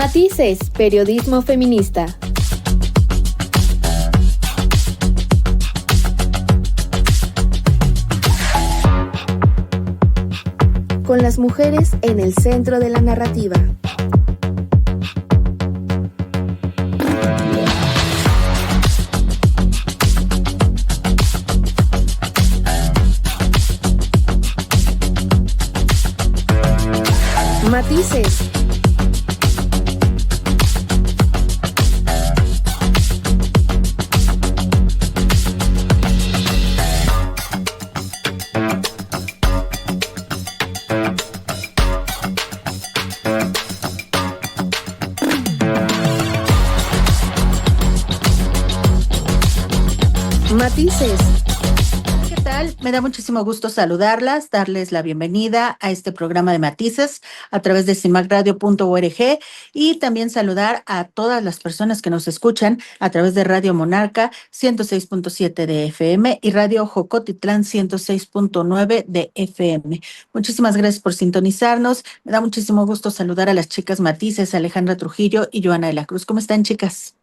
Matices, periodismo feminista. Con las mujeres en el centro de la narrativa. Matices. Matices. ¿Qué tal? Me da muchísimo gusto saludarlas, darles la bienvenida a este programa de Matices a través de cimacradio.org y también saludar a todas las personas que nos escuchan a través de Radio Monarca 106.7 de FM y Radio Jocotitlán 106.9 de FM. Muchísimas gracias por sintonizarnos. Me da muchísimo gusto saludar a las chicas Matices, Alejandra Trujillo y Joana de la Cruz. ¿Cómo están, chicas?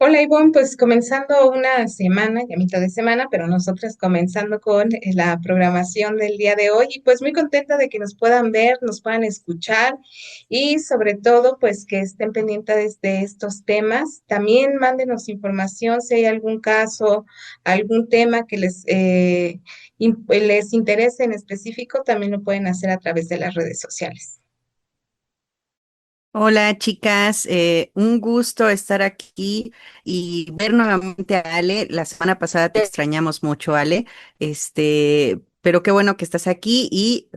Hola Ivonne, pues comenzando una semana, ya mitad de semana, pero nosotras comenzando con la programación del día de hoy y pues muy contenta de que nos puedan ver, nos puedan escuchar y sobre todo pues que estén pendientes de estos temas. También mándenos información si hay algún caso, algún tema que les interese en específico, también lo pueden hacer a través de las redes sociales. Hola chicas, un gusto estar aquí y ver nuevamente a Ale. La semana pasada te extrañamos mucho, Ale, pero qué bueno que estás aquí y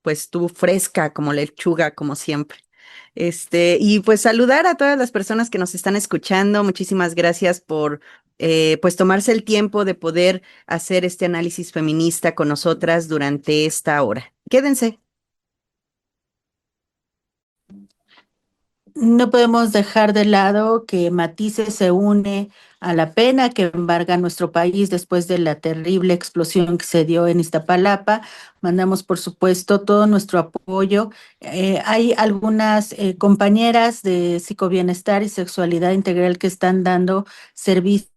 pues tú fresca como lechuga, como siempre. Y pues saludar a todas las personas que nos están escuchando. Muchísimas gracias por pues tomarse el tiempo de poder hacer este análisis feminista con nosotras durante esta hora. Quédense. No podemos dejar de lado que Matices se une a la pena que embarga nuestro país después de la terrible explosión que se dio en Iztapalapa. Mandamos, por supuesto, todo nuestro apoyo. Hay algunas compañeras de psicobienestar y sexualidad integral que están dando servicio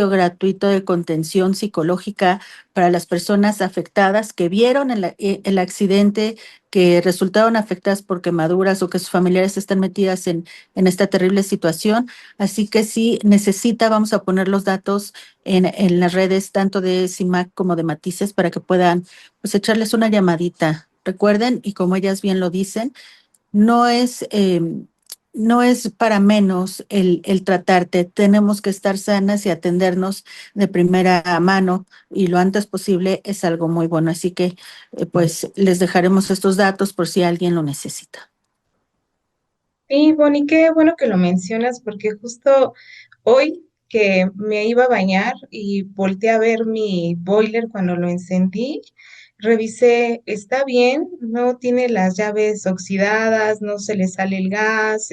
gratuito de contención psicológica para las personas afectadas que vieron el accidente, que resultaron afectadas por quemaduras o que sus familiares están metidas en esta terrible situación. Así que si necesita, vamos a poner los datos en las redes tanto de CIMAC como de Matices para que puedan pues echarles una llamadita. Recuerden, y como ellas bien lo dicen, no es... no es para menos el tratarte. Tenemos que estar sanas y atendernos de primera mano y lo antes posible es algo muy bueno. Así que pues les dejaremos estos datos por si alguien lo necesita. Sí, Bonnie, qué bueno que lo mencionas porque justo hoy que me iba a bañar y volteé a ver mi boiler cuando lo encendí, revisé, está bien, no tiene las llaves oxidadas, no se le sale el gas,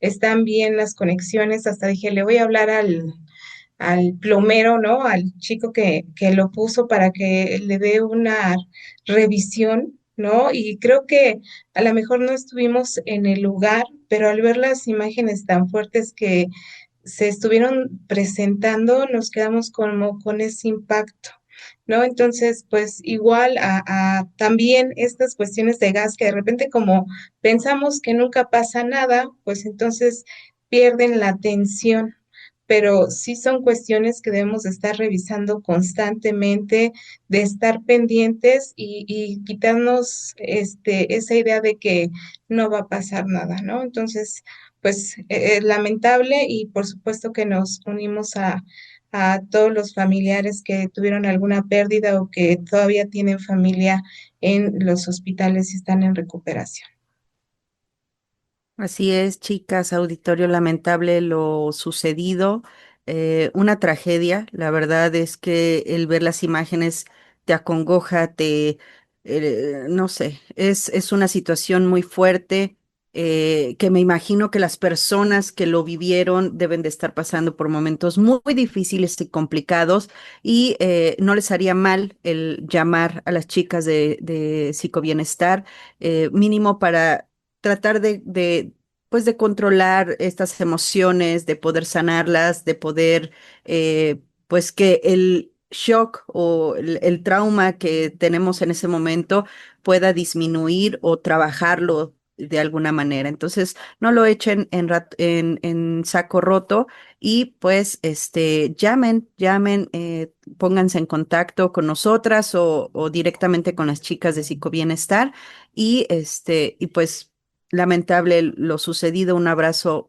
están bien las conexiones, hasta dije, le voy a hablar al plomero, ¿no? Al chico que lo puso para que le dé una revisión, ¿no? Y creo que a lo mejor no estuvimos en el lugar, pero al ver las imágenes tan fuertes que se estuvieron presentando, nos quedamos como con ese impacto, ¿no? Entonces, pues igual a también estas cuestiones de gas que de repente como pensamos que nunca pasa nada, pues entonces pierden la atención, pero sí son cuestiones que debemos de estar revisando constantemente, de estar pendientes y quitarnos esa idea de que no va a pasar nada, ¿no? Entonces, pues es lamentable y por supuesto que nos unimos a todos los familiares que tuvieron alguna pérdida o que todavía tienen familia en los hospitales y están en recuperación. Así es, chicas, auditorio, lamentable lo sucedido, una tragedia. La verdad es que el ver las imágenes te acongoja, no sé, es una situación muy fuerte que me imagino que las personas que lo vivieron deben de estar pasando por momentos muy difíciles y complicados y no les haría mal el llamar a las chicas de psicobienestar, mínimo para tratar pues de controlar estas emociones, de poder sanarlas, de poder, pues que el shock o el trauma que tenemos en ese momento pueda disminuir o trabajarlo de alguna manera. Entonces, no lo echen en saco roto y pues llamen, pónganse en contacto con nosotras o directamente con las chicas de Psicobienestar y pues lamentable lo sucedido, un abrazo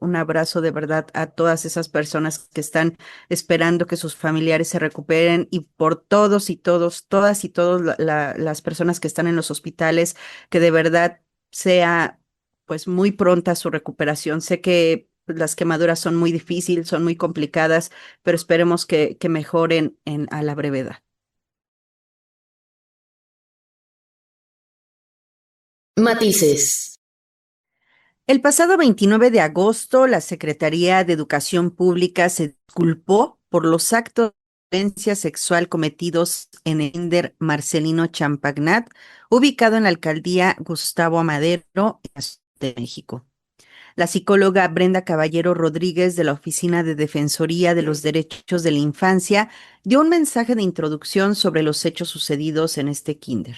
de verdad a todas esas personas que están esperando que sus familiares se recuperen y por todos y todos, todas y todos las personas que están en los hospitales, que de verdad sea pues muy pronta su recuperación. Sé que las quemaduras son muy difíciles, son muy complicadas, pero esperemos que mejoren a la brevedad. Matices. El pasado 29 de agosto, la Secretaría de Educación Pública se disculpó por los actos de violencia sexual cometidos en el kinder Marcelino Champagnat, ubicado en la alcaldía Gustavo Amadero, en la Ciudad de México. La psicóloga Brenda Caballero Rodríguez de la Oficina de Defensoría de los Derechos de la Infancia dio un mensaje de introducción sobre los hechos sucedidos en este kinder.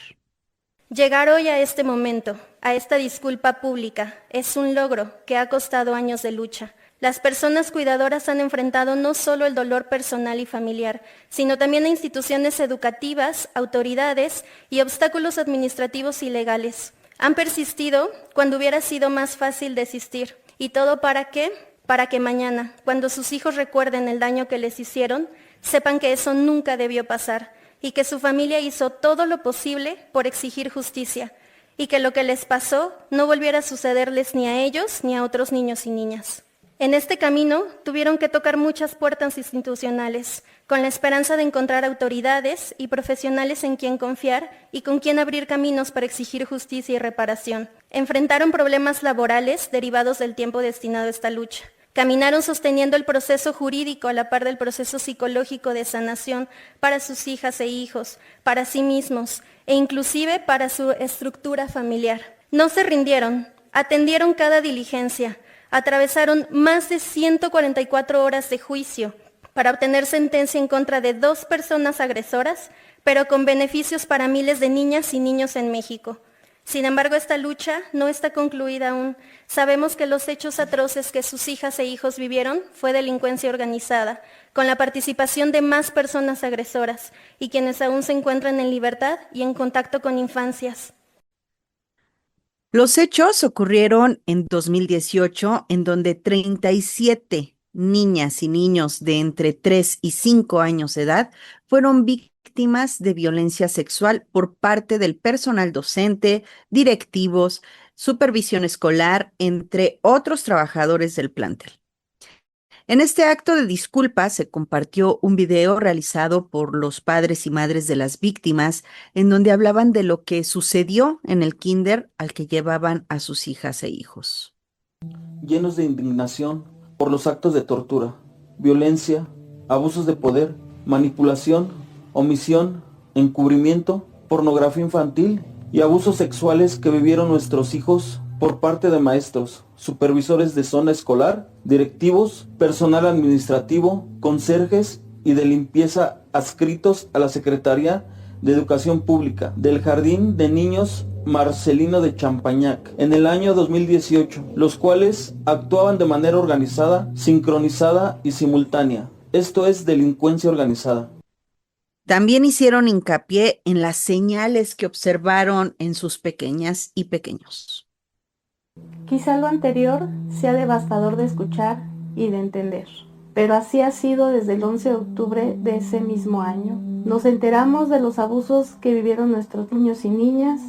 Llegar hoy a este momento, a esta disculpa pública, es un logro que ha costado años de lucha. Las personas cuidadoras han enfrentado no solo el dolor personal y familiar, sino también a instituciones educativas, autoridades y obstáculos administrativos y legales. Han persistido cuando hubiera sido más fácil desistir. ¿Y todo para qué? Para que mañana, cuando sus hijos recuerden el daño que les hicieron, sepan que eso nunca debió pasar y que su familia hizo todo lo posible por exigir justicia y que lo que les pasó no volviera a sucederles ni a ellos ni a otros niños y niñas. En este camino tuvieron que tocar muchas puertas institucionales, con la esperanza de encontrar autoridades y profesionales en quien confiar y con quien abrir caminos para exigir justicia y reparación. Enfrentaron problemas laborales derivados del tiempo destinado a esta lucha. Caminaron sosteniendo el proceso jurídico a la par del proceso psicológico de sanación para sus hijas e hijos, para sí mismos e inclusive para su estructura familiar. No se rindieron, atendieron cada diligencia, atravesaron más de 144 horas de juicio para obtener sentencia en contra de 2 personas agresoras, pero con beneficios para miles de niñas y niños en México. Sin embargo, esta lucha no está concluida aún. Sabemos que los hechos atroces que sus hijas e hijos vivieron fue delincuencia organizada, con la participación de más personas agresoras y quienes aún se encuentran en libertad y en contacto con infancias. Los hechos ocurrieron en 2018, en donde 37 niñas y niños de entre 3 y 5 años de edad fueron víctimas de violencia sexual por parte del personal docente, directivos, supervisión escolar, entre otros trabajadores del plantel. En este acto de disculpa se compartió un video realizado por los padres y madres de las víctimas, en donde hablaban de lo que sucedió en el kinder al que llevaban a sus hijas e hijos. Llenos de indignación por los actos de tortura, violencia, abusos de poder, manipulación, omisión, encubrimiento, pornografía infantil y abusos sexuales que vivieron nuestros hijos por parte de maestros, supervisores de zona escolar, directivos, personal administrativo, conserjes y de limpieza adscritos a la Secretaría de Educación Pública del Jardín de Niños Marcelino de Champagnat en el año 2018, los cuales actuaban de manera organizada, sincronizada y simultánea. Esto es delincuencia organizada. También hicieron hincapié en las señales que observaron en sus pequeñas y pequeños. Quizá lo anterior sea devastador de escuchar y de entender, pero así ha sido desde el 11 de octubre de ese mismo año. Nos enteramos de los abusos que vivieron nuestros niños y niñas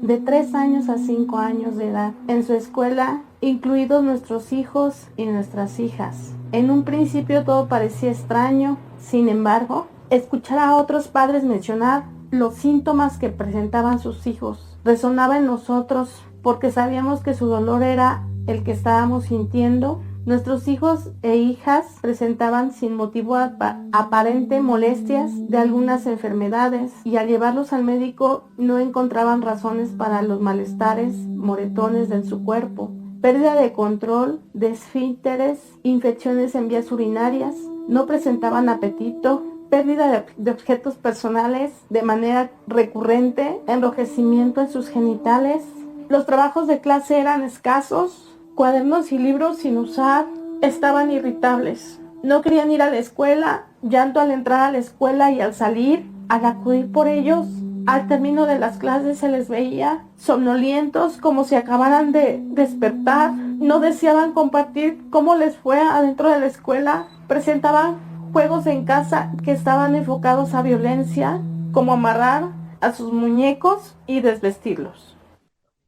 de 3 años a 5 años de edad en su escuela, incluidos nuestros hijos y nuestras hijas. En un principio todo parecía extraño, sin embargo, escuchar a otros padres mencionar los síntomas que presentaban sus hijos resonaba en nosotros porque sabíamos que su dolor era el que estábamos sintiendo Nuestros hijos e hijas presentaban sin motivo aparente molestias de algunas enfermedades y al llevarlos al médico no encontraban razones para los malestares, moretones de su cuerpo, pérdida de control, de esfínteres, infecciones en vías urinarias, no presentaban apetito, pérdida de objetos personales de manera recurrente, enrojecimiento en sus genitales. Los trabajos de clase eran escasos, cuadernos y libros sin usar, estaban irritables. No querían ir a la escuela, llanto al entrar a la escuela y al salir, al acudir por ellos. Al término de las clases se les veía somnolientos como si acabaran de despertar. No deseaban compartir cómo les fue adentro de la escuela. Presentaban juegos en casa que estaban enfocados a violencia, como amarrar a sus muñecos y desvestirlos.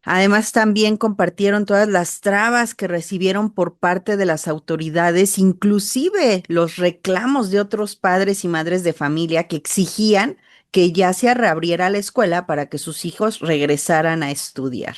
Además, también compartieron todas las trabas que recibieron por parte de las autoridades, inclusive los reclamos de otros padres y madres de familia que exigían que ya se reabriera la escuela para que sus hijos regresaran a estudiar.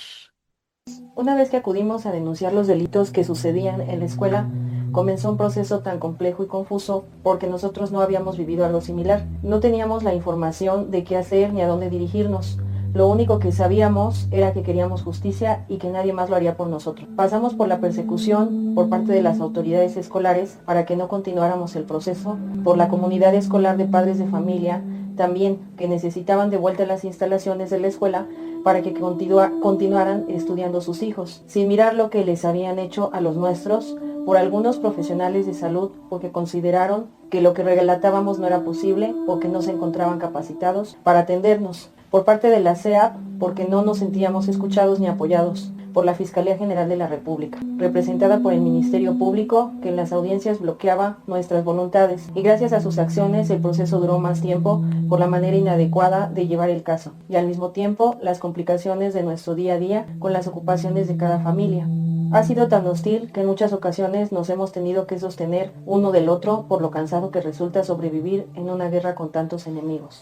Una vez que acudimos a denunciar los delitos que sucedían en la escuela, comenzó un proceso tan complejo y confuso porque nosotros no habíamos vivido algo similar. No teníamos la información de qué hacer ni a dónde dirigirnos. Lo único que sabíamos era que queríamos justicia y que nadie más lo haría por nosotros. Pasamos por la persecución por parte de las autoridades escolares para que no continuáramos el proceso, por la comunidad escolar de padres de familia, también que necesitaban de vuelta las instalaciones de la escuela para que continuaran estudiando sus hijos, sin mirar lo que les habían hecho a los nuestros, por algunos profesionales de salud porque consideraron que lo que relatábamos no era posible o que no se encontraban capacitados para atendernos, por parte de la SEAP porque no nos sentíamos escuchados ni apoyados, por la Fiscalía General de la República, representada por el Ministerio Público, que en las audiencias bloqueaba nuestras voluntades, y gracias a sus acciones el proceso duró más tiempo por la manera inadecuada de llevar el caso, y al mismo tiempo las complicaciones de nuestro día a día con las ocupaciones de cada familia. Ha sido tan hostil que en muchas ocasiones nos hemos tenido que sostener uno del otro por lo cansado que resulta sobrevivir en una guerra con tantos enemigos.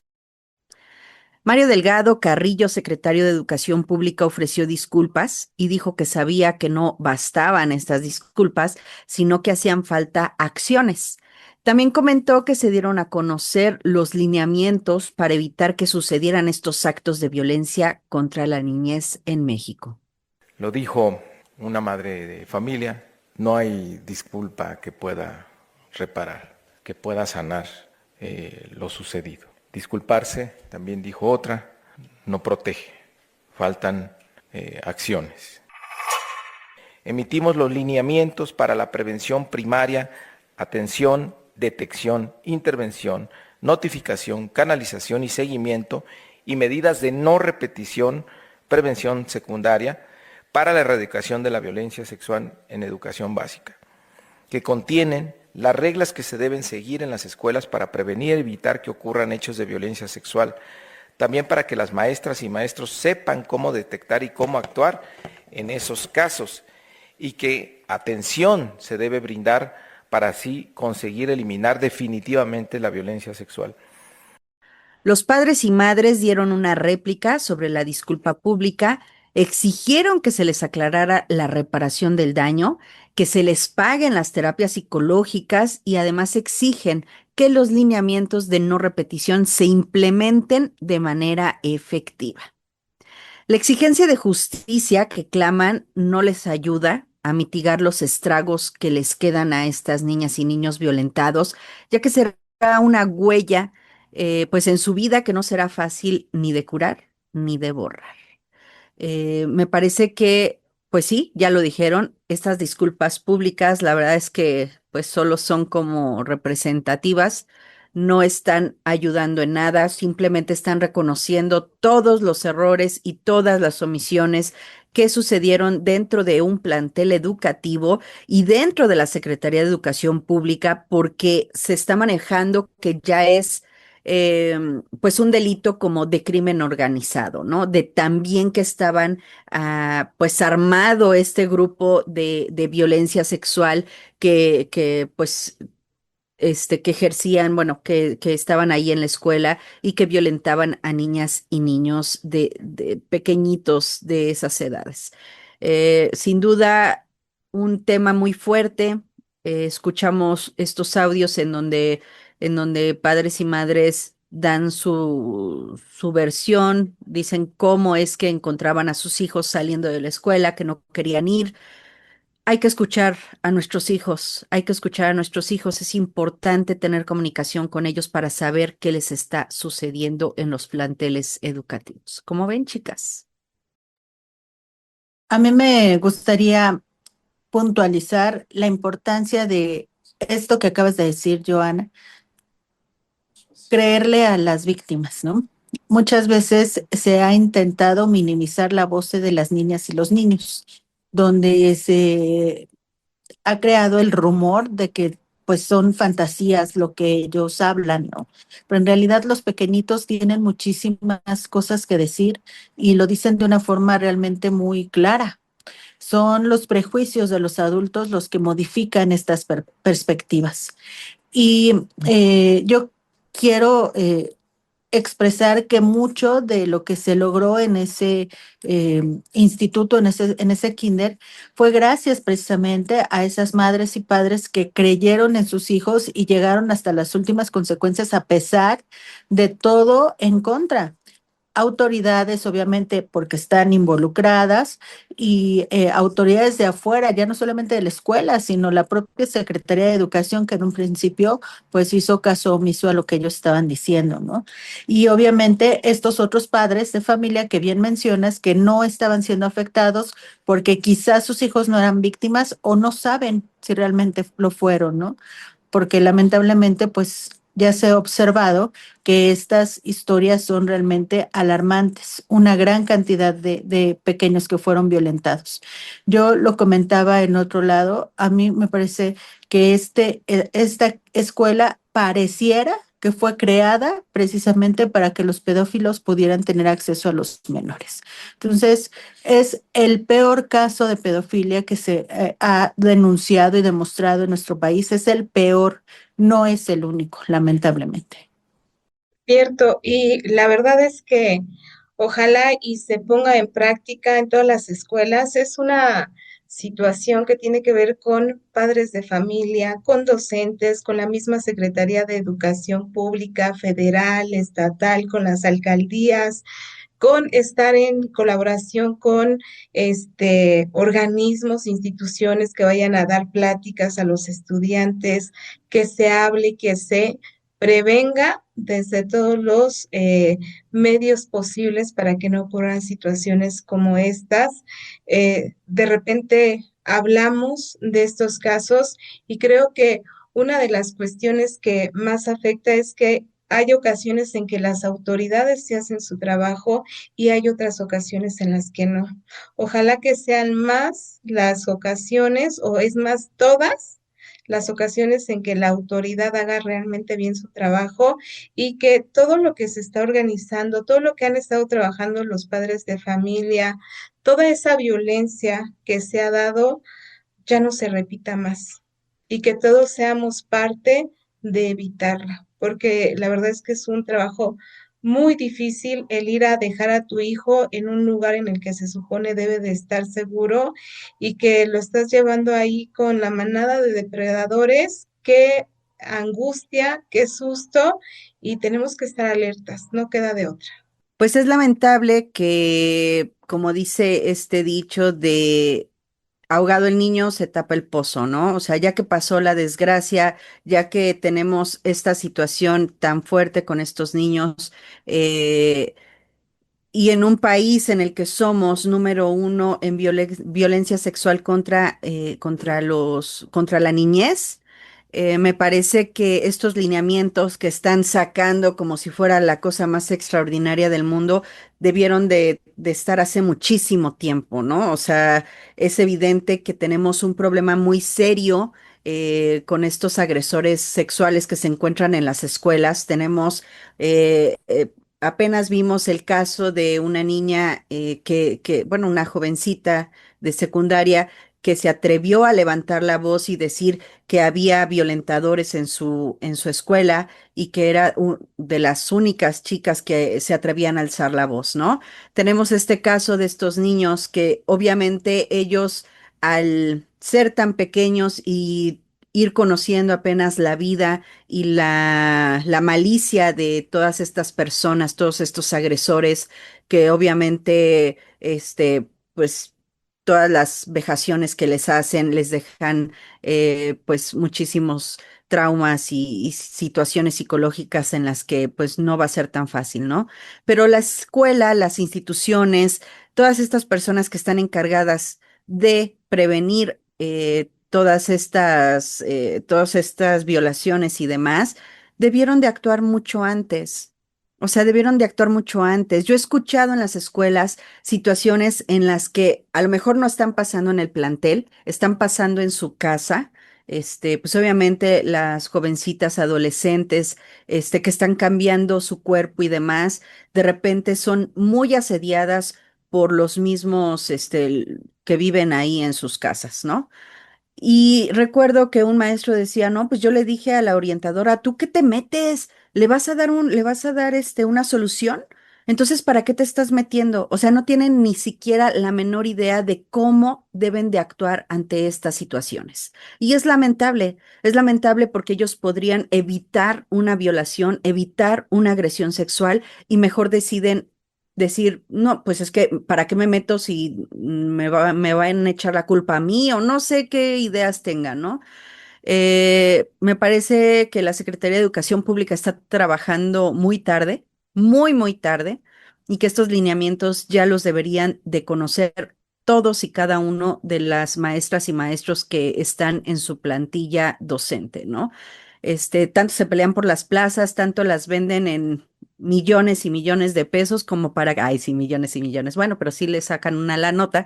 Mario Delgado Carrillo, secretario de Educación Pública, ofreció disculpas y dijo que sabía que no bastaban estas disculpas, sino que hacían falta acciones. También comentó que se dieron a conocer los lineamientos para evitar que sucedieran estos actos de violencia contra la niñez en México. Lo dijo una madre de familia, no hay disculpa que pueda reparar, que pueda sanar lo sucedido. Disculparse, también dijo otra, no protege, faltan acciones. Emitimos los lineamientos para la prevención primaria, atención, detección, intervención, notificación, canalización y seguimiento y medidas de no repetición, prevención secundaria para la erradicación de la violencia sexual en educación básica, que contienen las reglas que se deben seguir en las escuelas para prevenir y evitar que ocurran hechos de violencia sexual, también para que las maestras y maestros sepan cómo detectar y cómo actuar en esos casos, y que atención se debe brindar para así conseguir eliminar definitivamente la violencia sexual. Los padres y madres dieron una réplica sobre la disculpa pública, exigieron que se les aclarara la reparación del daño, que se les paguen las terapias psicológicas y además exigen que los lineamientos de no repetición se implementen de manera efectiva. La exigencia de justicia que claman no les ayuda a mitigar los estragos que les quedan a estas niñas y niños violentados, ya que será una huella pues en su vida que no será fácil ni de curar ni de borrar. Me parece que, pues sí, ya lo dijeron, estas disculpas públicas, la verdad es que pues solo son como representativas, no están ayudando en nada, simplemente están reconociendo todos los errores y todas las omisiones que sucedieron dentro de un plantel educativo y dentro de la Secretaría de Educación Pública, porque se está manejando que ya es pues un delito como de crimen organizado, ¿no? De también que estaban pues armado este grupo de violencia sexual que pues que ejercían, bueno, que estaban ahí en la escuela y que violentaban a niñas y niños de pequeñitos de esas edades. Sin duda, un tema muy fuerte. Escuchamos estos audios en donde padres y madres dan su versión, dicen cómo es que encontraban a sus hijos saliendo de la escuela, que no querían ir. Hay que escuchar a nuestros hijos, hay que escuchar a nuestros hijos. Es importante tener comunicación con ellos para saber qué les está sucediendo en los planteles educativos. ¿Cómo ven, chicas? A mí me gustaría puntualizar la importancia de esto que acabas de decir, Joana, creerle a las víctimas, ¿no? Muchas veces se ha intentado minimizar la voz de las niñas y los niños, donde se ha creado el rumor de que pues son fantasías lo que ellos hablan, ¿no? Pero en realidad los pequeñitos tienen muchísimas cosas que decir y lo dicen de una forma realmente muy clara. Son los prejuicios de los adultos los que modifican estas perspectivas. Y yo quiero expresar que mucho de lo que se logró en ese instituto, en ese kinder, fue gracias precisamente a esas madres y padres que creyeron en sus hijos y llegaron hasta las últimas consecuencias a pesar de todo en contra. Autoridades, obviamente, porque están involucradas, y autoridades de afuera, ya no solamente de la escuela, sino la propia Secretaría de Educación, que en un principio pues hizo caso omiso a lo que ellos estaban diciendo, ¿no? Y obviamente estos otros padres de familia que bien mencionas, que no estaban siendo afectados porque quizás sus hijos no eran víctimas o no saben si realmente lo fueron, ¿no? Porque lamentablemente pues ya se ha observado que estas historias son realmente alarmantes, una gran cantidad de pequeños que fueron violentados. Yo lo comentaba en otro lado, a mí me parece que esta escuela pareciera que fue creada precisamente para que los pedófilos pudieran tener acceso a los menores. Entonces, es el peor caso de pedofilia que se ha denunciado y demostrado en nuestro país, es el peor, no es el único, lamentablemente. Cierto, y la verdad es que ojalá y se ponga en práctica en todas las escuelas. Es una situación que tiene que ver con padres de familia, con docentes, con la misma Secretaría de Educación Pública, federal, estatal, con las alcaldías, con estar en colaboración con organismos, instituciones que vayan a dar pláticas a los estudiantes, que se hable, que se prevenga desde todos los medios posibles para que no ocurran situaciones como estas. De repente hablamos de estos casos y creo que una de las cuestiones que más afecta es que hay ocasiones en que las autoridades sí hacen su trabajo y hay otras ocasiones en las que no. Ojalá que sean más las ocasiones, o es más, todas las ocasiones en que la autoridad haga realmente bien su trabajo y que todo lo que se está organizando, todo lo que han estado trabajando los padres de familia, toda esa violencia que se ha dado, ya no se repita más y que todos seamos parte de evitarla, porque la verdad es que es un trabajo muy difícil el ir a dejar a tu hijo en un lugar en el que se supone debe de estar seguro y que lo estás llevando ahí con la manada de depredadores. Qué angustia, qué susto, y tenemos que estar alertas, no queda de otra. Pues es lamentable que, como dice este dicho de ahogado el niño, se tapa el pozo, ¿no? O sea, ya que pasó la desgracia, ya que tenemos esta situación tan fuerte con estos niños, eh, y en un país en el que somos número uno en violencia sexual contra la niñez, me parece que estos lineamientos que están sacando como si fuera la cosa más extraordinaria del mundo debieron de estar hace muchísimo tiempo, ¿no? O sea, es evidente que tenemos un problema muy serio con estos agresores sexuales que se encuentran en las escuelas. Apenas vimos el caso de una niña bueno, una jovencita de secundaria que se atrevió a levantar la voz y decir que había violentadores en su escuela y que era de las únicas chicas que se atrevían a alzar la voz, ¿no? Tenemos este caso de estos niños que obviamente ellos al ser tan pequeños y ir conociendo apenas la vida y la malicia de todas estas personas, todos estos agresores que obviamente, pues todas las vejaciones que les hacen les dejan pues muchísimos traumas y situaciones psicológicas en las que pues no va a ser tan fácil, ¿no? Pero la escuela, las instituciones, todas estas personas que están encargadas de prevenir todas estas violaciones y demás, debieron de actuar mucho antes. O sea, debieron de actuar mucho antes. Yo he escuchado en las escuelas situaciones en las que a lo mejor no están pasando en el plantel, están pasando en su casa. Pues obviamente las jovencitas adolescentes, que están cambiando su cuerpo y demás, de repente son muy asediadas por los mismos, que viven ahí en sus casas, ¿no? Y recuerdo que un maestro decía, no, pues yo le dije a la orientadora, ¿tú qué te metes? ¿Le vas a dar una solución? Entonces, ¿para qué te estás metiendo? O sea, no tienen ni siquiera la menor idea de cómo deben de actuar ante estas situaciones. Y es lamentable porque ellos podrían evitar una violación, evitar una agresión sexual y mejor deciden decir, no, pues es que, ¿para qué me meto si me van a echar la culpa a mí? O no sé qué ideas tengan, ¿no? Me parece que la Secretaría de Educación Pública está trabajando muy tarde, muy, muy tarde, y que estos lineamientos ya los deberían de conocer todos y cada uno de las maestras y maestros que están en su plantilla docente, ¿no? Tanto se pelean por las plazas, tanto las venden en millones y millones de pesos como para, ay, sí, millones y millones, bueno, pero sí le sacan una la nota,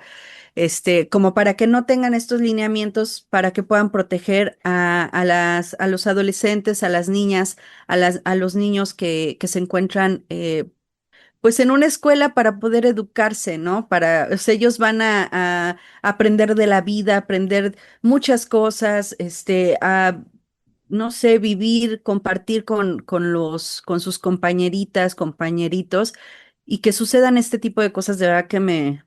como para que no tengan estos lineamientos, para que puedan proteger a los adolescentes, a las niñas, a los niños que se encuentran pues en una escuela para poder educarse, ¿no? O sea, ellos van a aprender de la vida, aprender muchas cosas, no sé, vivir, compartir con sus compañeritas, compañeritos, y que sucedan este tipo de cosas, de verdad que me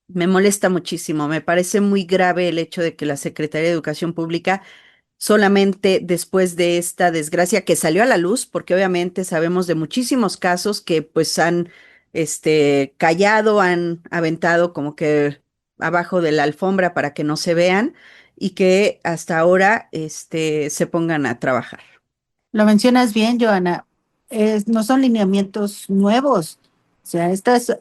molesta muchísimo. Me parece muy grave el hecho de que la Secretaría de Educación Pública, solamente después de esta desgracia que salió a la luz, porque obviamente sabemos de muchísimos casos que pues han callado, han aventado como que abajo de la alfombra para que no se vean y que hasta ahora se pongan a trabajar. Lo mencionas bien, Joana. No son lineamientos nuevos. O sea, estas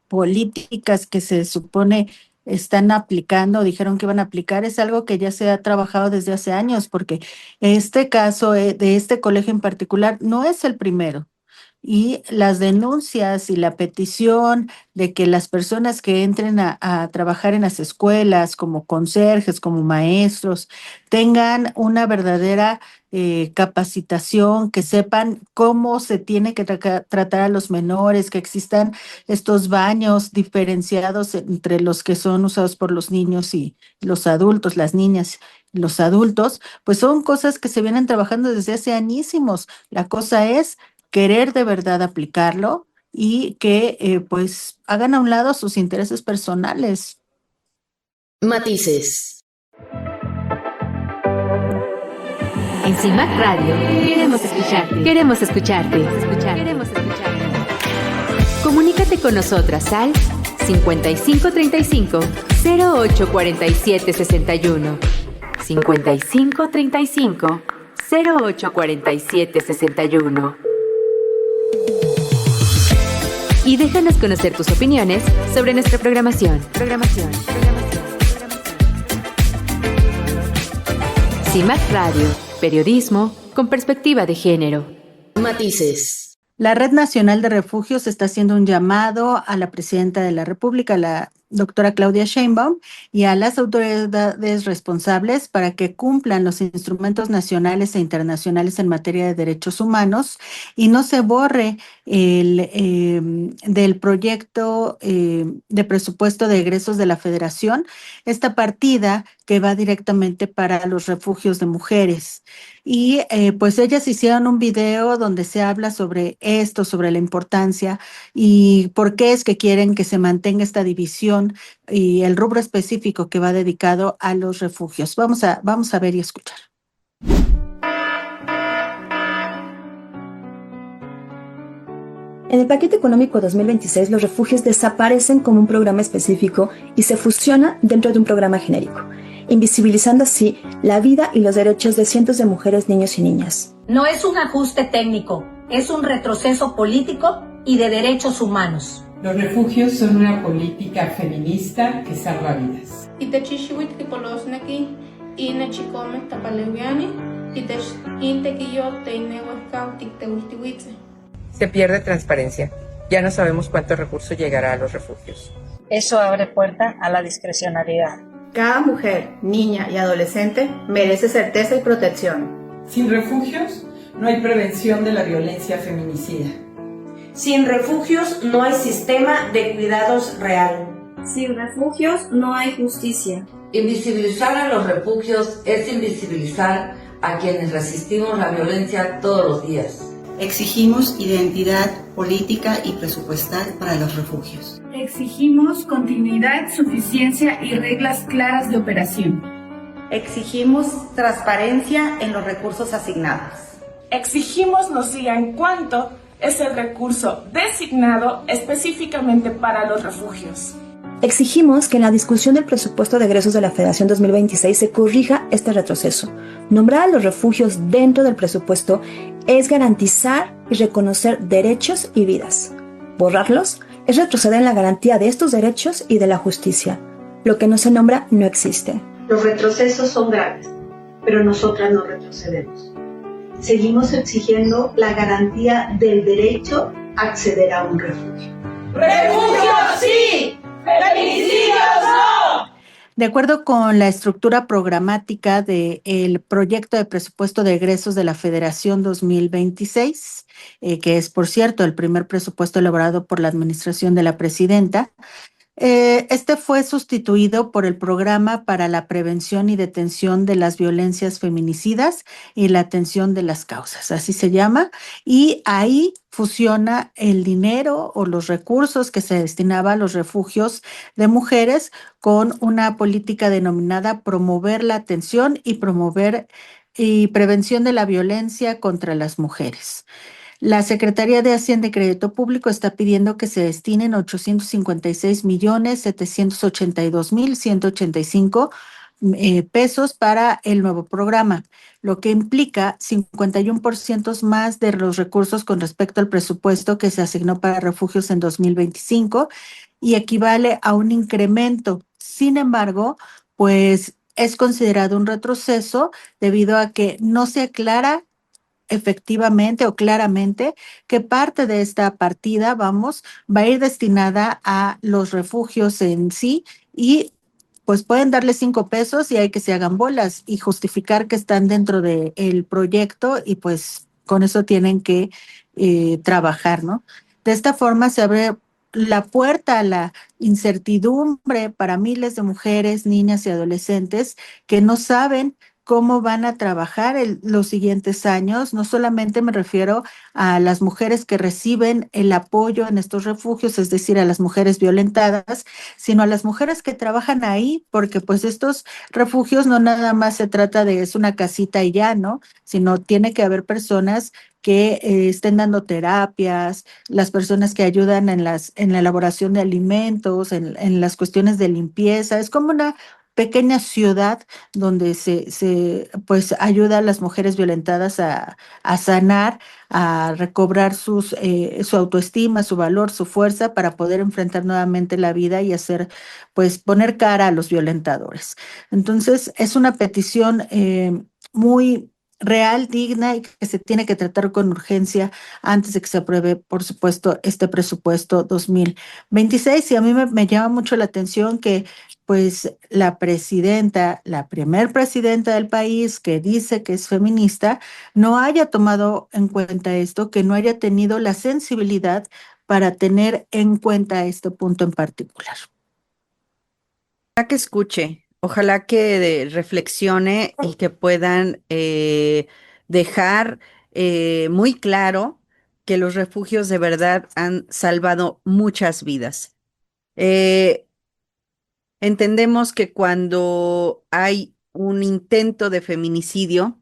políticas que se supone están aplicando, dijeron que iban a aplicar, es algo que ya se ha trabajado desde hace años, porque este caso de este colegio en particular no es el primero. Y las denuncias y la petición de que las personas que entren a trabajar en las escuelas como conserjes, como maestros, tengan una verdadera capacitación, que sepan cómo se tiene que tratar a los menores, que existan estos baños diferenciados entre los que son usados por los niños y los adultos, las niñas, los adultos, pues son cosas que se vienen trabajando desde hace añísimos. La cosa es querer de verdad aplicarlo y que pues hagan a un lado sus intereses personales. Matices. En CIMAC Radio queremos escucharte. Queremos escucharte. Queremos escucharte. Comunícate con nosotras al 5535 0847 61. 5535 0847 61. Y déjanos conocer tus opiniones sobre nuestra programación. CIMAC Radio, periodismo con perspectiva de género. Matices. La Red Nacional de Refugios está haciendo un llamado a la Presidenta de la República, la doctora Claudia Sheinbaum, y a las autoridades responsables para que cumplan los instrumentos nacionales e internacionales en materia de derechos humanos y no se borre del proyecto de presupuesto de egresos de la Federación esta partida que va directamente para los refugios de mujeres. Y pues ellas hicieron un video donde se habla sobre esto, sobre la importancia y por qué es que quieren que se mantenga esta división y el rubro específico que va dedicado a los refugios. Vamos a ver y escuchar. En el paquete económico 2026, los refugios desaparecen como un programa específico y se fusionan dentro de un programa genérico, invisibilizando así la vida y los derechos de cientos de mujeres, niños y niñas. No es un ajuste técnico, es un retroceso político y de derechos humanos. Los refugios son una política feminista que salva vidas. Se pierde transparencia. Ya no sabemos cuánto recurso llegará a los refugios. Eso abre puerta a la discrecionalidad. Cada mujer, niña y adolescente merece certeza y protección. Sin refugios, no hay prevención de la violencia feminicida. Sin refugios, no hay sistema de cuidados real. Sin refugios, no hay justicia. Invisibilizar a los refugios es invisibilizar a quienes resistimos la violencia todos los días. Exigimos identidad política y presupuestal para los refugios. Exigimos continuidad, suficiencia y reglas claras de operación. Exigimos transparencia en los recursos asignados. Exigimos nos digan cuánto es el recurso designado específicamente para los refugios. Exigimos que en la discusión del presupuesto de egresos de la Federación 2026 se corrija este retroceso. Nombrar a los refugios dentro del presupuesto es garantizar y reconocer derechos y vidas. Borrarlos es retroceder en la garantía de estos derechos y de la justicia. Lo que no se nombra no existe. Los retrocesos son graves, pero nosotras no retrocedemos. Seguimos exigiendo la garantía del derecho a acceder a un refugio. ¡Refugios sí! ¡Feminicidios no! De acuerdo con la estructura programática del proyecto de presupuesto de egresos de la Federación 2026, que es, por cierto, el primer presupuesto elaborado por la administración de la presidenta, este fue sustituido por el Programa para la Prevención y Detención de las Violencias Feminicidas y la Atención de las Causas, así se llama, y ahí fusiona el dinero o los recursos que se destinaba a los refugios de mujeres con una política denominada promover la atención y promover y prevención de la violencia contra las mujeres. La Secretaría de Hacienda y Crédito Público está pidiendo que se destinen 856,782,185 pesos para el nuevo programa, lo que implica 51% más de los recursos con respecto al presupuesto que se asignó para refugios en 2025 y equivale a un incremento. Sin embargo, pues es considerado un retroceso debido a que no se aclara efectivamente o claramente que parte de esta partida, va a ir destinada a los refugios en sí y pues pueden darle 5 pesos y hay que se hagan bolas y justificar que están dentro del proyecto y pues con eso tienen que trabajar, ¿no? De esta forma se abre la puerta a la incertidumbre para miles de mujeres, niñas y adolescentes que no saben cómo van a trabajar los siguientes años. No solamente me refiero a las mujeres que reciben el apoyo en estos refugios, es decir, a las mujeres violentadas, sino a las mujeres que trabajan ahí, porque pues estos refugios no nada más se trata de es una casita y ya, ¿no? Sino tiene que haber personas que estén dando terapias, las personas que ayudan en la elaboración de alimentos, en las cuestiones de limpieza. Es como una pequeña ciudad donde se pues ayuda a las mujeres violentadas a sanar, a recobrar su autoestima, su valor, su fuerza para poder enfrentar nuevamente la vida y hacer, pues poner cara a los violentadores. Entonces, es una petición muy real, digna y que se tiene que tratar con urgencia antes de que se apruebe, por supuesto, este presupuesto 2026. Y a mí me llama mucho la atención que pues la presidenta, la primer presidenta del país que dice que es feminista, no haya tomado en cuenta esto, que no haya tenido la sensibilidad para tener en cuenta este punto en particular. Que escuche ojalá que reflexione y que puedan dejar muy claro que los refugios de verdad han salvado muchas vidas. Eh, Entendemos que cuando hay un intento de feminicidio,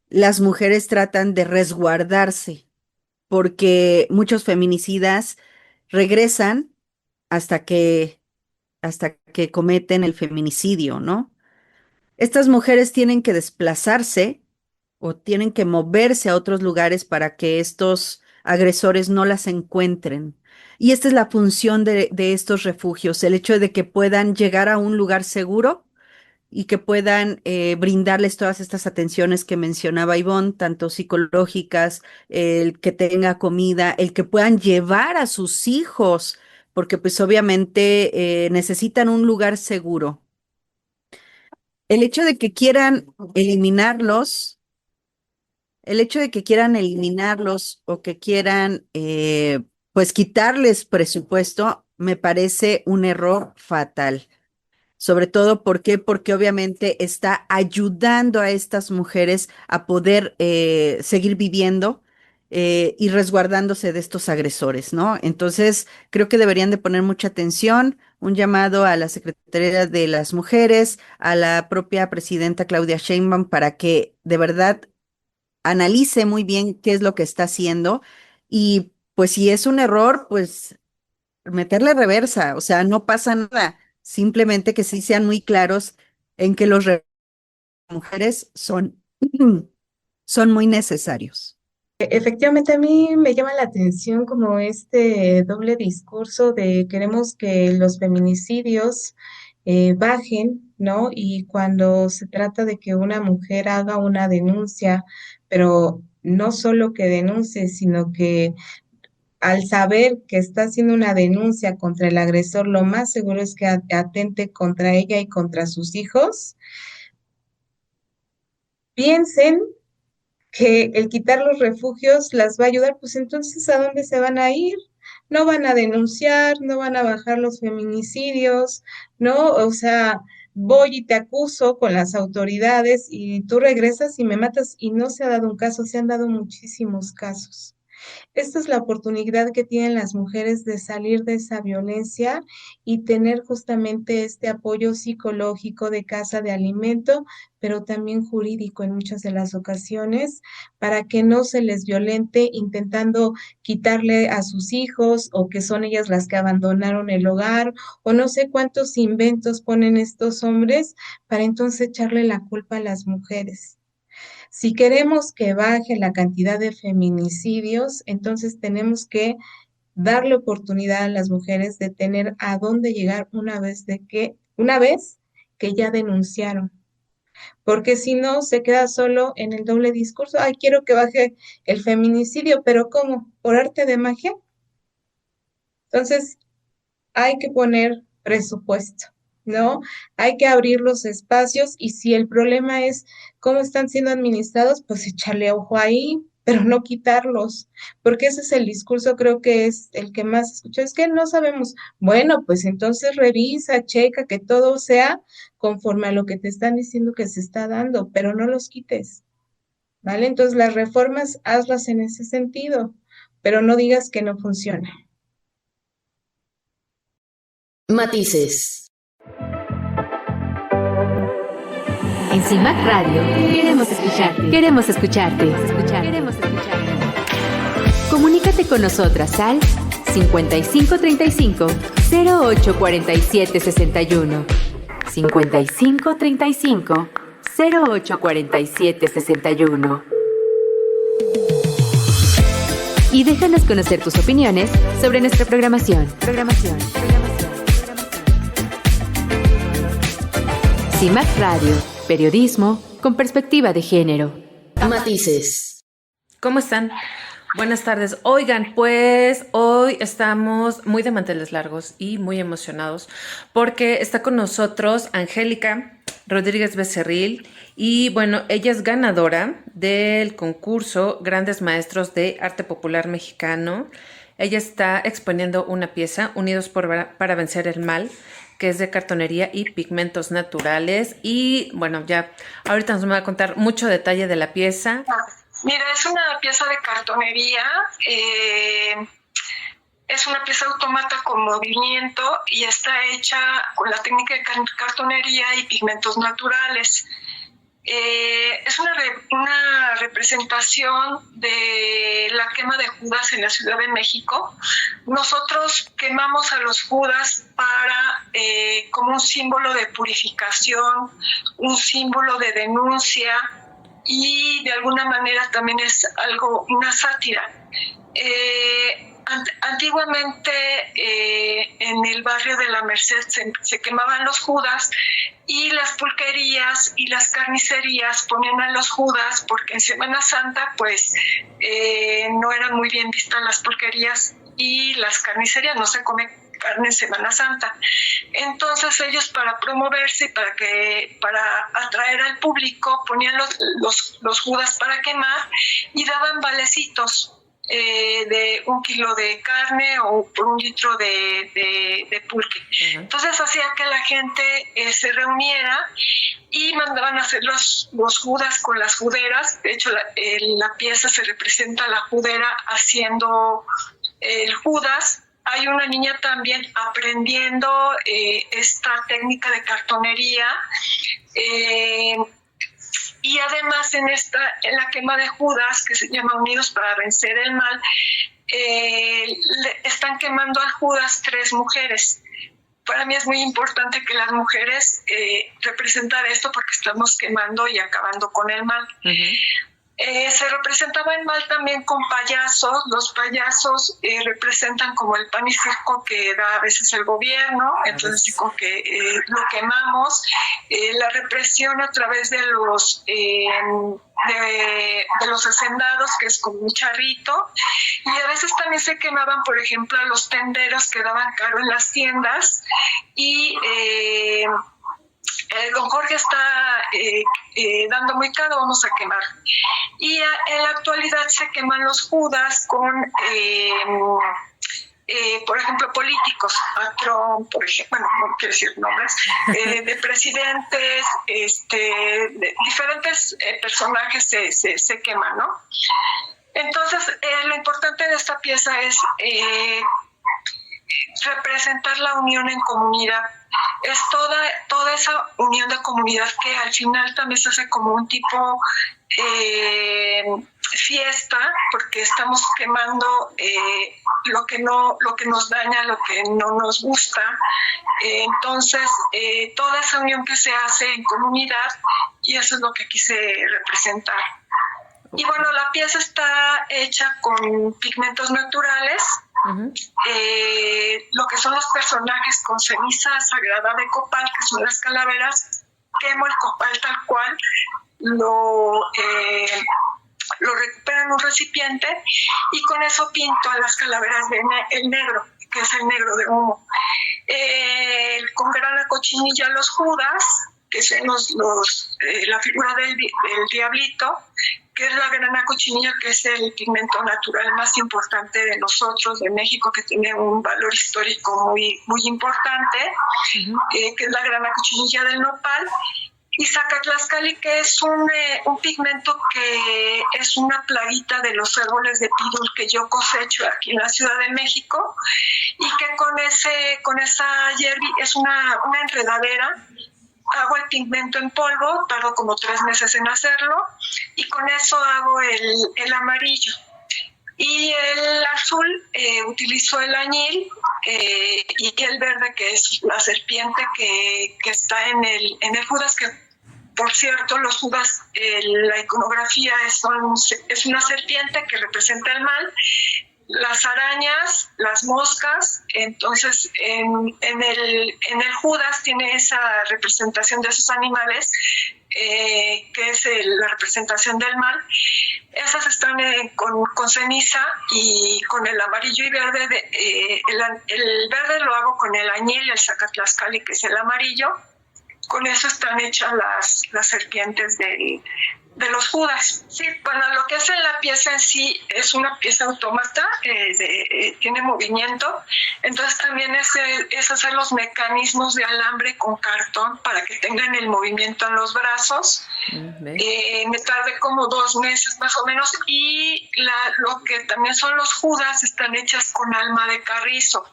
las mujeres tratan de resguardarse porque muchos feminicidas regresan hasta que cometen el feminicidio, ¿no? Estas mujeres tienen que desplazarse o tienen que moverse a otros lugares para que estos agresores no las encuentren. Y esta es la función de estos refugios, el hecho de que puedan llegar a un lugar seguro y que puedan brindarles todas estas atenciones que mencionaba Ivonne, tanto psicológicas, el que tenga comida, el que puedan llevar a sus hijos, porque pues obviamente necesitan un lugar seguro. El hecho de que quieran eliminarlos, el hecho de que quieran eliminarlos o que quieran pues quitarles presupuesto, me parece un error fatal. Sobre todo, ¿por qué? Porque obviamente está ayudando a estas mujeres a poder seguir viviendo y resguardándose de estos agresores, ¿no? Entonces, creo que deberían de poner mucha atención, un llamado a la Secretaría de las Mujeres, a la propia presidenta Claudia Sheinbaum, para que de verdad analice muy bien qué es lo que está haciendo y pues si es un error, pues meterle reversa, o sea, no pasa nada, simplemente que sí sean muy claros en que los mujeres son, son muy necesarios. Efectivamente, a mí me llama la atención como este doble discurso de queremos que los feminicidios bajen, ¿no? Y cuando se trata de que una mujer haga una denuncia, pero no solo que denuncie, sino que al saber que está haciendo una denuncia contra el agresor, lo más seguro es que atente contra ella y contra sus hijos. Piensen que el quitar los refugios las va a ayudar, pues entonces ¿a dónde se van a ir? No van a denunciar, no van a bajar los feminicidios, ¿no? O sea, voy y te acuso con las autoridades y tú regresas y me matas y no se ha dado un caso, se han dado muchísimos casos. Esta es la oportunidad que tienen las mujeres de salir de esa violencia y tener justamente este apoyo psicológico de casa, de alimento, pero también jurídico en muchas de las ocasiones, para que no se les violente intentando quitarle a sus hijos o que son ellas las que abandonaron el hogar o no sé cuántos inventos ponen estos hombres para entonces echarle la culpa a las mujeres. Si queremos que baje la cantidad de feminicidios, entonces tenemos que darle oportunidad a las mujeres de tener a dónde llegar una vez que ya denunciaron. Porque si no, se queda solo en el doble discurso. Ay, quiero que baje el feminicidio, pero ¿cómo? ¿Por arte de magia? Entonces, hay que poner presupuesto, ¿no? Hay que abrir los espacios y si el problema es cómo están siendo administrados, pues echarle ojo ahí, pero no quitarlos, porque ese es el discurso, creo que es el que más escucho, es que no sabemos. Bueno, pues entonces revisa, checa que todo sea conforme a lo que te están diciendo que se está dando, pero no los quites, ¿vale? Entonces las reformas, hazlas en ese sentido, pero no digas que no funciona. Matices. En CIMAC Radio queremos escucharte. Queremos escucharte. Queremos escucharte. Comunícate con nosotras al 5535 0847 61. 5535 0847 61. Y déjanos conocer tus opiniones sobre nuestra programación. CIMAC Radio, periodismo con perspectiva de género. Matices. ¿Cómo están? Buenas tardes. Oigan, pues hoy estamos muy de manteles largos y muy emocionados porque está con nosotros Angélica Rodríguez Becerril y bueno, ella es ganadora del concurso Grandes Maestros de Arte Popular Mexicano. Ella está exponiendo una pieza, Unidos para vencer el mal, que es de cartonería y pigmentos naturales. Y bueno, ya ahorita nos va a contar mucho detalle de la pieza. Mira, es una pieza de cartonería, es una pieza automata con movimiento y está hecha con la técnica de cartonería y pigmentos naturales. Es una representación de la quema de Judas en la Ciudad de México. Nosotros quemamos a los Judas como un símbolo de purificación, un símbolo de denuncia y de alguna manera también es una sátira. Antiguamente en el barrio de la Merced se quemaban los Judas y las pulquerías y las carnicerías ponían a los Judas porque en Semana Santa pues no eran muy bien vistas las pulquerías y las carnicerías, no se come carne en Semana Santa. Entonces ellos para promoverse y para atraer al público ponían los Judas para quemar y daban valecitos de 1 kilo de carne o por 1 litro de pulque. Entonces hacía que la gente se reuniera y mandaban a hacer los Judas con las juderas. De hecho, en la pieza se representa la judera haciendo el Judas. Hay una niña también aprendiendo esta técnica de cartonería. Y además en la quema de Judas, que se llama Unidos para Vencer el Mal, están quemando al Judas 3 mujeres. Para mí es muy importante que las mujeres representar esto porque estamos quemando y acabando con el mal. Se representaba el mal también con payasos. Los payasos representan como el pan y circo que da a veces el gobierno, entonces con que lo quemamos, la represión a través de los hacendados, que es como un charrito, y a veces también se quemaban, por ejemplo, a los tenderos que daban caro en las tiendas, y don Jorge está dando muy caro, vamos a quemar. Y en la actualidad se queman los Judas con, por ejemplo, políticos, a Trump, por ejemplo, bueno, no quiero decir nombres, de presidentes, de diferentes personajes se queman, ¿no? Entonces, lo importante de esta pieza es representar la unión en comunidad. Es toda esa unión de comunidad que al final también se hace como un tipo fiesta, porque estamos quemando lo que nos daña, lo que no nos gusta. Entonces, toda esa unión que se hace en comunidad, y eso es lo que quise representar. Y bueno, la pieza está hecha con pigmentos naturales. Lo que son los personajes con ceniza sagrada de copal, que son las calaveras, quemo el copal tal cual, lo recupero en un recipiente y con eso pinto a las calaveras el negro, que es el negro de humo. Con grana cochinilla los Judas, que son la figura del diablito, que es la grana cochinilla, que es el pigmento natural más importante de nosotros, de México, que tiene un valor histórico muy, muy importante, que es la grana cochinilla del nopal, y Zacatlascali, que es un pigmento que es una plaguita de los árboles de pirul que yo cosecho aquí en la Ciudad de México, y que con esa hierba es una enredadera. Hago el pigmento en polvo, tardo como 3 meses en hacerlo, y con eso hago el amarillo. Y el azul utilizo el añil y el verde, que es la serpiente que está en el Judas, que por cierto los Judas, la iconografía es una serpiente que representa el mal. Las arañas, las moscas, entonces en el Judas tiene esa representación de esos animales, que es la representación del mal. Esas están con ceniza, y con el amarillo y verde, el verde lo hago con el añil y el Zacatlascali, que es el amarillo. Con eso están hechas las serpientes los Judas. Sí, bueno, lo que hace la pieza en sí es una pieza autómata, tiene movimiento, entonces también es hacer los mecanismos de alambre con cartón para que tengan el movimiento en los brazos. Me tardé como 2 meses más o menos, y lo que también son los Judas están hechas con alma de carrizo.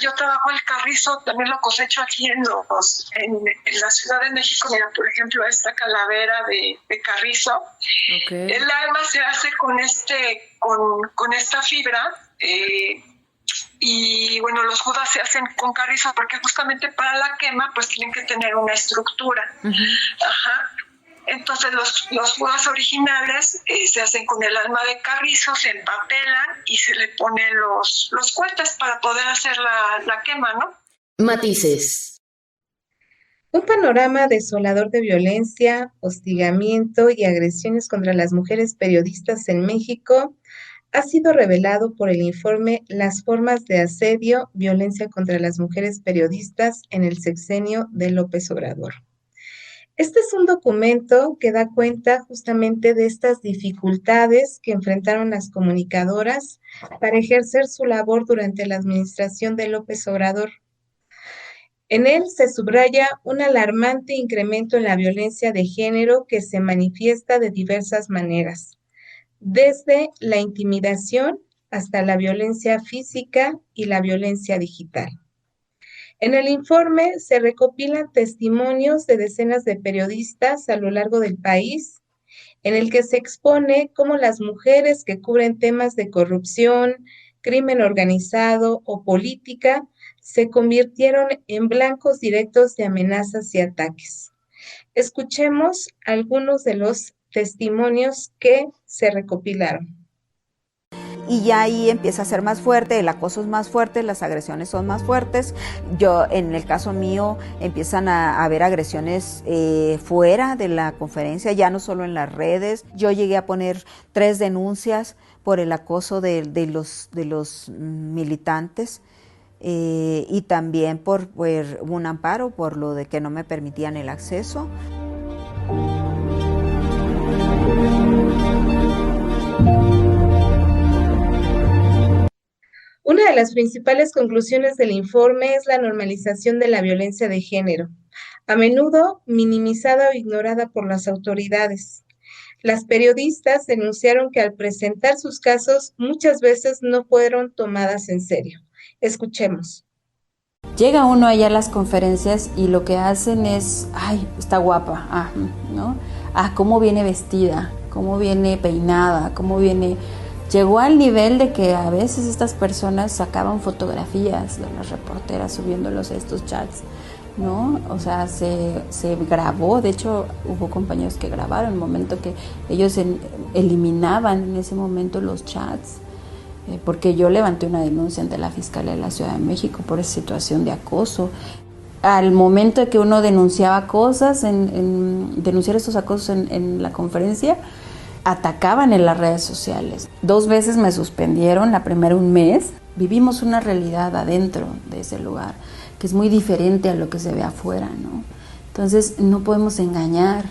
Yo trabajo el carrizo, también lo cosecho aquí en la Ciudad de México. Mira, por ejemplo, esta calavera de carrizo. Okay. El alma se hace con esta fibra, y bueno, los Judas se hacen con carrizo porque justamente para la quema pues tienen que tener una estructura. Ajá. Entonces los Judas originales se hacen con el alma de carrizo, se empapelan y se le ponen los cuetes para poder hacer la quema, ¿no? Matices. Un panorama desolador de violencia, hostigamiento y agresiones contra las mujeres periodistas en México ha sido revelado por el informe Las formas de asedio, violencia contra las mujeres periodistas en el sexenio de López Obrador. Este es un documento que da cuenta justamente de estas dificultades que enfrentaron las comunicadoras para ejercer su labor durante la administración de López Obrador. En él se subraya un alarmante incremento en la violencia de género que se manifiesta de diversas maneras, desde la intimidación hasta la violencia física y la violencia digital. En el informe se recopilan testimonios de decenas de periodistas a lo largo del país, en el que se expone cómo las mujeres que cubren temas de corrupción, crimen organizado o política se convirtieron en blancos directos de amenazas y ataques. Escuchemos algunos de los testimonios que se recopilaron. Y ya ahí empieza a ser más fuerte, el acoso es más fuerte, las agresiones son más fuertes. Yo, en el caso mío, empiezan a haber agresiones fuera de la conferencia, ya no solo en las redes. Yo llegué a poner 3 denuncias por el acoso de los militantes, y también por un amparo por lo de que no me permitían el acceso. Una de las principales conclusiones del informe es la normalización de la violencia de género, a menudo minimizada o ignorada por las autoridades. Las periodistas denunciaron que al presentar sus casos muchas veces no fueron tomadas en serio. Escuchemos. Llega uno allá a las conferencias y lo que hacen es, ay, está guapa, ¿no? Cómo viene vestida, cómo viene peinada, cómo viene... Llegó al nivel de que a veces estas personas sacaban fotografías de las reporteras subiéndolos a estos chats, ¿no? O sea, se grabó, de hecho hubo compañeros que grabaron el momento que ellos eliminaban en ese momento los chats, porque yo levanté una denuncia ante la Fiscalía de la Ciudad de México por esa situación de acoso. Al momento de que uno denunciaba cosas, denunciar estos acosos en la conferencia, atacaban en las redes sociales. 2 veces me suspendieron, la primera 1 mes. Vivimos una realidad adentro de ese lugar que es muy diferente a lo que se ve afuera, ¿no? Entonces no podemos engañar,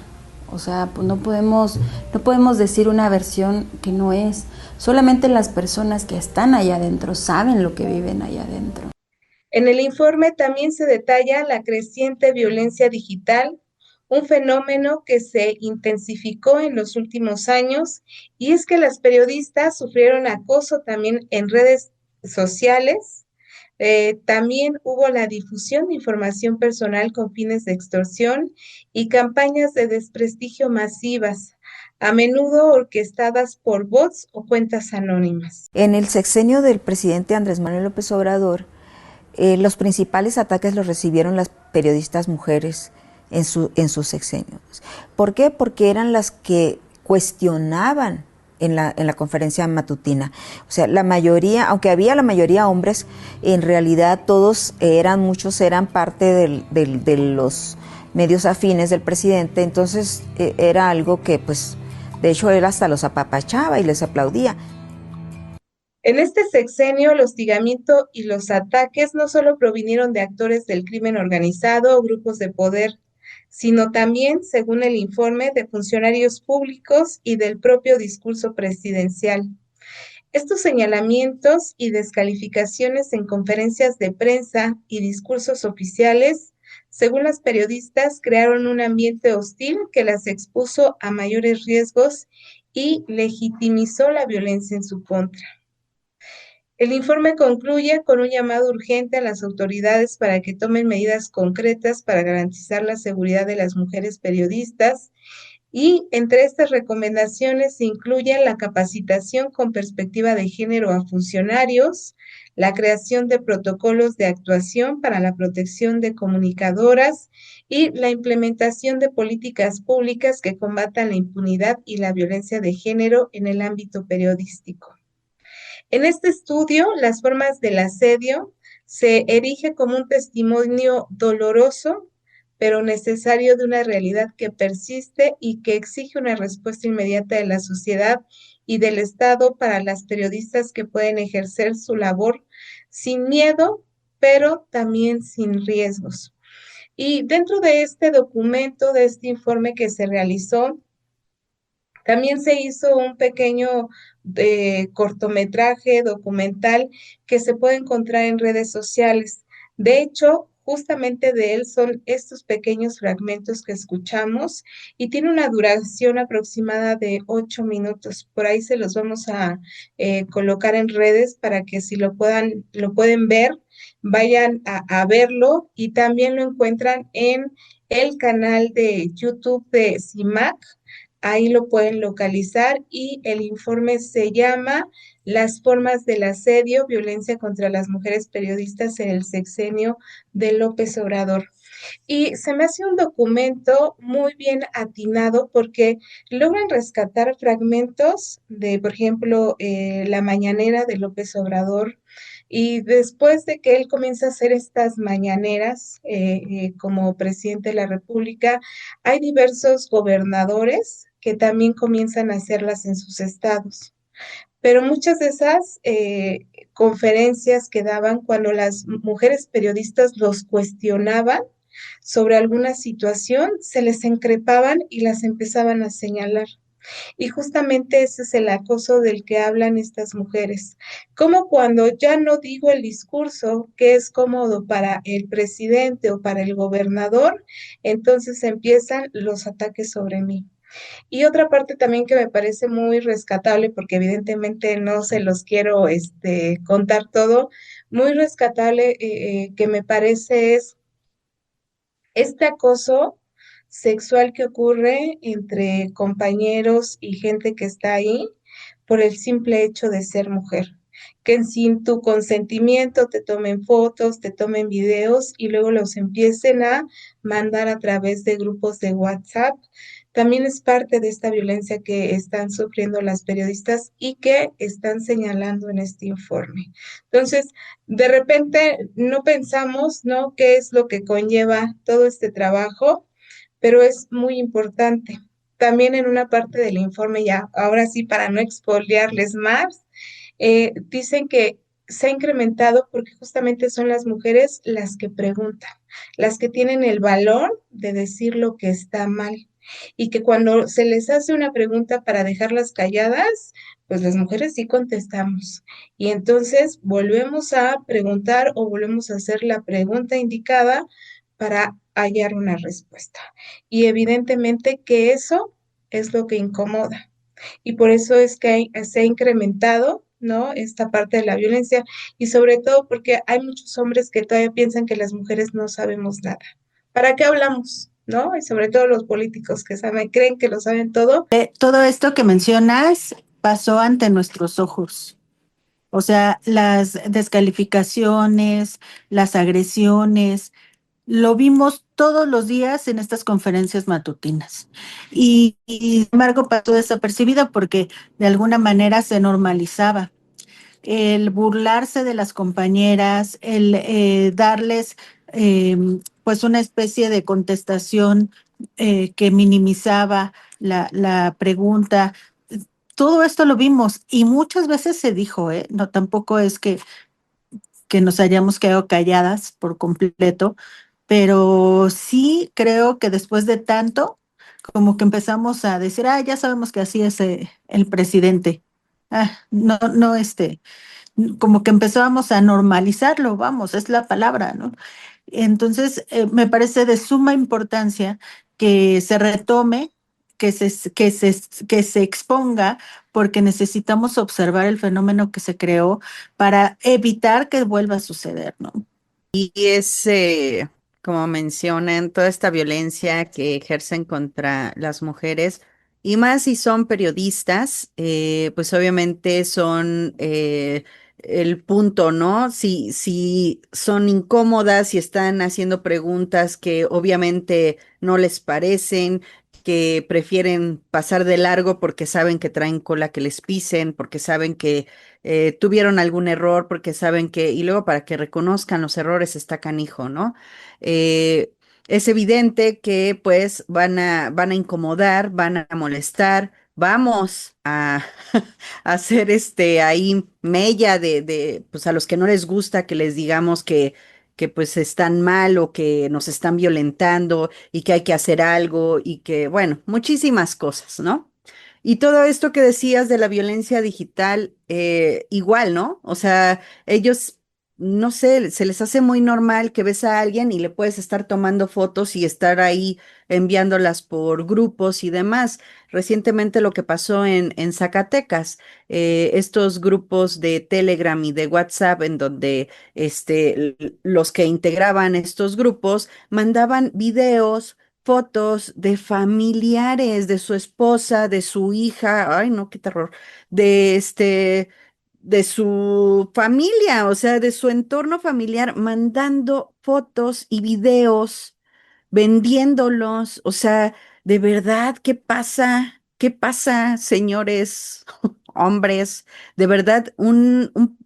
o sea, no podemos decir una versión que no es. Solamente las personas que están allá adentro saben lo que viven allá adentro. En el informe también se detalla la creciente violencia digital, un fenómeno que se intensificó en los últimos años, y es que las periodistas sufrieron acoso también en redes sociales. También hubo la difusión de información personal con fines de extorsión y campañas de desprestigio masivas, a menudo orquestadas por bots o cuentas anónimas. En el sexenio del presidente Andrés Manuel López Obrador, los principales ataques los recibieron las periodistas mujeres en sus sexenios. ¿Por qué? Porque eran las que cuestionaban en la conferencia matutina. O sea, la mayoría, aunque había la mayoría hombres, en realidad muchos eran parte de los medios afines del presidente, entonces era algo que, pues, de hecho, él hasta los apapachaba y les aplaudía. En este sexenio, el hostigamiento y los ataques no solo provinieron de actores del crimen organizado o grupos de poder, sino también, según el informe, de funcionarios públicos y del propio discurso presidencial. Estos señalamientos y descalificaciones en conferencias de prensa y discursos oficiales, según las periodistas, crearon un ambiente hostil que las expuso a mayores riesgos y legitimizó la violencia en su contra. El informe concluye con un llamado urgente a las autoridades para que tomen medidas concretas para garantizar la seguridad de las mujeres periodistas y entre estas recomendaciones se incluyen la capacitación con perspectiva de género a funcionarios, la creación de protocolos de actuación para la protección de comunicadoras y la implementación de políticas públicas que combatan la impunidad y la violencia de género en el ámbito periodístico. En este estudio, las formas del asedio se erige como un testimonio doloroso, pero necesario de una realidad que persiste y que exige una respuesta inmediata de la sociedad y del Estado para las periodistas que pueden ejercer su labor sin miedo, pero también sin riesgos. Y dentro de este documento, de este informe que se realizó, también se hizo un pequeño cortometraje documental que se puede encontrar en redes sociales. De hecho, justamente de él son estos pequeños fragmentos que escuchamos y tiene una duración aproximada de 8 minutos. Por ahí se los vamos a colocar en redes para que si lo pueden ver, vayan a verlo y también lo encuentran en el canal de YouTube de CIMAC. Ahí lo pueden localizar y el informe se llama Las formas del asedio, violencia contra las mujeres periodistas en el sexenio de López Obrador. Y se me hace un documento muy bien atinado porque logran rescatar fragmentos de, por ejemplo, la mañanera de López Obrador. Y después de que él comienza a hacer estas mañaneras como presidente de la República, hay diversos gobernadores que también comienzan a hacerlas en sus estados. Pero muchas de esas conferencias que daban cuando las mujeres periodistas los cuestionaban sobre alguna situación, se les increpaban y las empezaban a señalar. Y justamente ese es el acoso del que hablan estas mujeres. Como cuando ya no digo el discurso que es cómodo para el presidente o para el gobernador, entonces empiezan los ataques sobre mí. Y otra parte también que me parece muy rescatable, porque evidentemente no se los quiero contar todo, muy rescatable que me parece es este acoso sexual que ocurre entre compañeros y gente que está ahí por el simple hecho de ser mujer. Que sin tu consentimiento te tomen fotos, te tomen videos y luego los empiecen a mandar a través de grupos de WhatsApp. También es parte de esta violencia que están sufriendo las periodistas y que están señalando en este informe. Entonces, de repente no pensamos, ¿no?, qué es lo que conlleva todo este trabajo, pero es muy importante. También en una parte del informe, ya ahora sí para no expoliarles más, dicen que se ha incrementado porque justamente son las mujeres las que preguntan, las que tienen el valor de decir lo que está mal. Y que cuando se les hace una pregunta para dejarlas calladas, pues las mujeres sí contestamos. Y entonces volvemos a preguntar o volvemos a hacer la pregunta indicada para hallar una respuesta. Y evidentemente que eso es lo que incomoda. Y por eso es que se ha incrementado, ¿no?, esta parte de la violencia. Y sobre todo porque hay muchos hombres que todavía piensan que las mujeres no sabemos nada. ¿Para qué hablamos? ¿No? Y sobre todo los políticos que creen que lo saben todo. Todo esto que mencionas pasó ante nuestros ojos. O sea, las descalificaciones, las agresiones, lo vimos todos los días en estas conferencias matutinas. Y sin embargo pasó desapercibido porque de alguna manera se normalizaba. El burlarse de las compañeras, el darles pues una especie de contestación que minimizaba la pregunta. Todo esto lo vimos y muchas veces se dijo, no, tampoco es que nos hayamos quedado calladas por completo, pero sí creo que después de tanto, como que empezamos a decir, ya sabemos que así es el presidente. No, no, como que empezábamos a normalizarlo, vamos, es la palabra, ¿no? Entonces, me parece de suma importancia que se retome, que se exponga, porque necesitamos observar el fenómeno que se creó para evitar que vuelva a suceder, ¿no? Y es, como mencionan, toda esta violencia que ejercen contra las mujeres, y más si son periodistas, pues obviamente son el punto, ¿no? Si son incómodas, si están haciendo preguntas que obviamente no les parecen, que prefieren pasar de largo porque saben que traen cola que les pisen, porque saben que tuvieron algún error, porque saben que, y luego para que reconozcan los errores está canijo, ¿no? Eh, es evidente que pues van a incomodar, van a molestar, vamos a, a hacer ahí mella pues a los que no les gusta que les digamos que pues están mal o que nos están violentando y que hay que hacer algo y que, bueno, muchísimas cosas, ¿no? Y todo esto que decías de la violencia digital, igual, ¿no? O sea, ellos, no sé, se les hace muy normal que ves a alguien y le puedes estar tomando fotos y estar ahí enviándolas por grupos y demás. Recientemente lo que pasó en Zacatecas, estos grupos de Telegram y de WhatsApp en donde los que integraban estos grupos mandaban videos, fotos de familiares, de su esposa, de su hija, ay no, qué terror, de su familia, o sea, de su entorno familiar, mandando fotos y videos, vendiéndolos, o sea, de verdad, ¿qué pasa? ¿Qué pasa, señores, hombres? De verdad,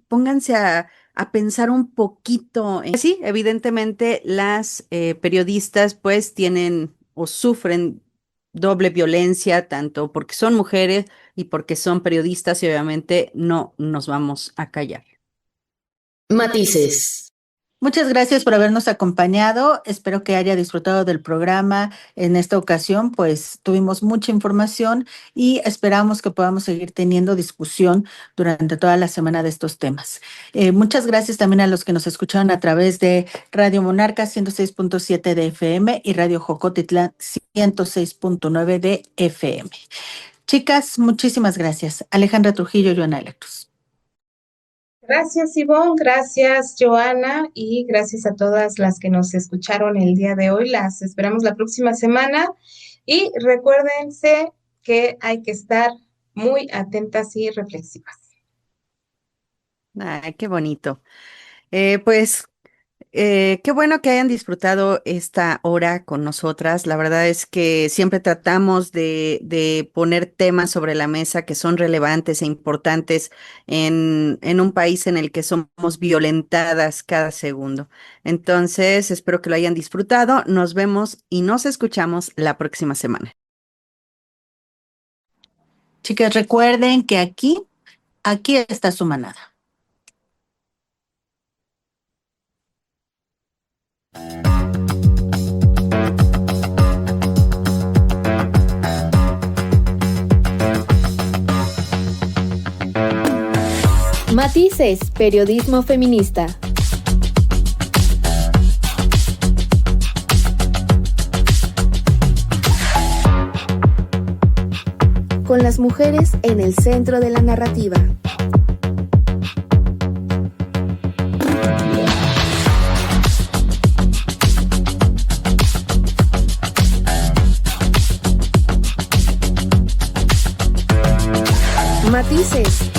pónganse a pensar un poquito. Sí, evidentemente las periodistas pues tienen o sufren doble violencia, tanto porque son mujeres y porque son periodistas y obviamente no nos vamos a callar. Matices. Muchas gracias por habernos acompañado. Espero que haya disfrutado del programa. En esta ocasión, pues tuvimos mucha información y esperamos que podamos seguir teniendo discusión durante toda la semana de estos temas. Muchas gracias también a los que nos escucharon a través de Radio Monarca 106.7 de FM y Radio Jocotitlán 106.9 de FM. Chicas, muchísimas gracias. Alejandra Trujillo, Joana de la Cruz. Gracias, Ivonne, gracias, Joana, y gracias a todas las que nos escucharon el día de hoy. Las esperamos la próxima semana y recuérdense que hay que estar muy atentas y reflexivas. Ay, qué bonito. Qué bueno que hayan disfrutado esta hora con nosotras. La verdad es que siempre tratamos de poner temas sobre la mesa que son relevantes e importantes en un país en el que somos violentadas cada segundo. Entonces, espero que lo hayan disfrutado. Nos vemos y nos escuchamos la próxima semana. Chicas, recuerden que aquí está su manada. Matices, periodismo feminista. Con las mujeres en el centro de la narrativa. Matices.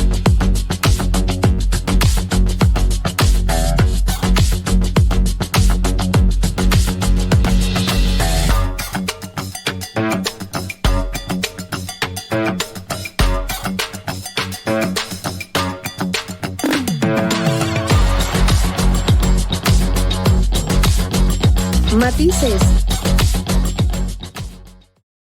Matices.